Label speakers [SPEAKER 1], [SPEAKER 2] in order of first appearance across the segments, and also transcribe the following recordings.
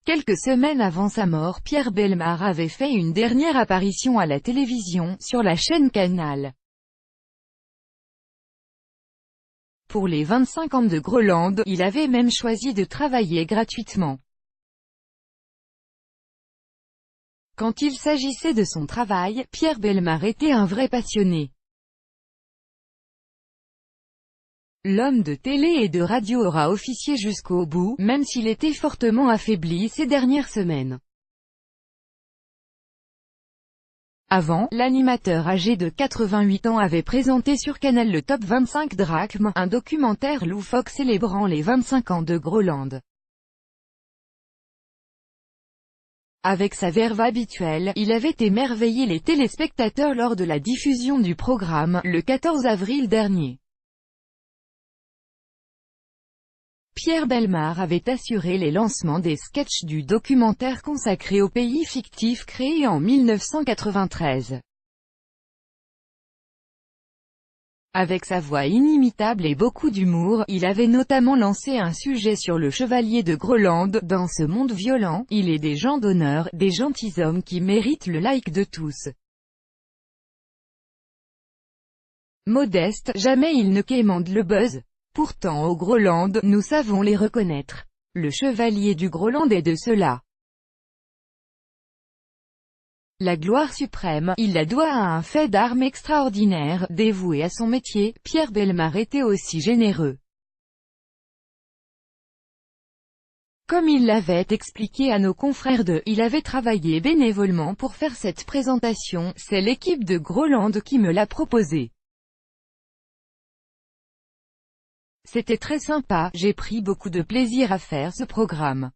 [SPEAKER 1] Quelques semaines avant sa mort, Pierre Bellemare avait fait une dernière apparition à la télévision, sur la chaîne Canal. Pour les 25 ans de Groland, il avait même choisi de travailler gratuitement. Quand il s'agissait de son travail, Pierre Bellemare était un vrai passionné. L'homme de télé et de radio aura officié jusqu'au bout, même s'il était fortement affaibli ces dernières semaines. Avant, l'animateur âgé de 88 ans avait présenté sur Canal le Top 25 Drachmes, un documentaire loufoque célébrant les 25 ans de Groland. Avec sa verve habituelle, il avait émerveillé les téléspectateurs lors de la diffusion du programme, le 14 avril dernier. Pierre Bellemare avait assuré les lancements des sketchs du documentaire consacré au pays fictif créé en 1993. Avec sa voix inimitable et beaucoup d'humour, il avait notamment lancé un sujet sur le chevalier de Groland. Dans ce monde violent, il est des gens d'honneur, des gentilshommes qui méritent le like de tous. Modeste, jamais il ne quémande le buzz. Pourtant au Groland, nous savons les reconnaître. Le chevalier du Groland est de ceux-là. La gloire suprême, il la doit à un fait d'armes extraordinaire. Dévoué à son métier, Pierre Bellemare était aussi généreux. Comme il l'avait expliqué à nos confrères de « Il avait travaillé bénévolement pour faire cette présentation, c'est l'équipe de Groland qui me l'a proposé. C'était très sympa, j'ai pris beaucoup de plaisir à faire ce programme. »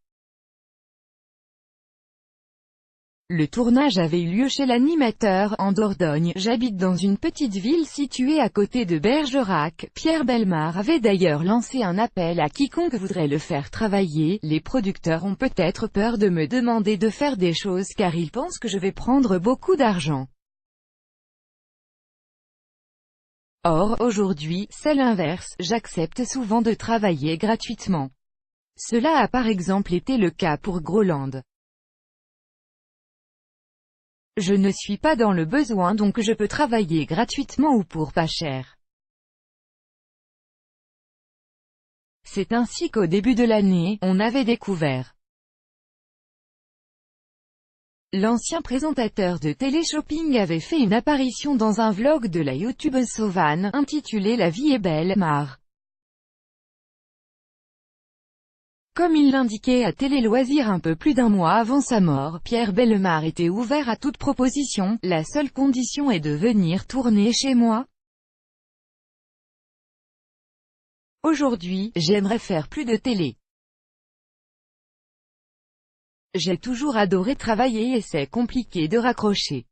[SPEAKER 1] Le tournage avait eu lieu chez l'animateur, en Dordogne. J'habite dans une petite ville située à côté de Bergerac. Pierre Bellemare avait d'ailleurs lancé un appel à quiconque voudrait le faire travailler. Les producteurs ont peut-être peur de me demander de faire des choses car ils pensent que je vais prendre beaucoup d'argent. Or, aujourd'hui, c'est l'inverse, j'accepte souvent de travailler gratuitement. Cela a par exemple été le cas pour Groland. Je ne suis pas dans le besoin donc je peux travailler gratuitement ou pour pas cher. C'est ainsi qu'au début de l'année, on avait découvert. L'ancien présentateur de télé-shopping avait fait une apparition dans un vlog de la youtubeuse Sauvanne, intitulé La vie est belle, Mare. Comme il l'indiquait à Télé Loisirs un peu plus d'un mois avant sa mort, Pierre Bellemare était ouvert à toute proposition, la seule condition est de venir tourner chez moi. Aujourd'hui, j'aimerais faire plus de télé. J'ai toujours adoré travailler et c'est compliqué de raccrocher.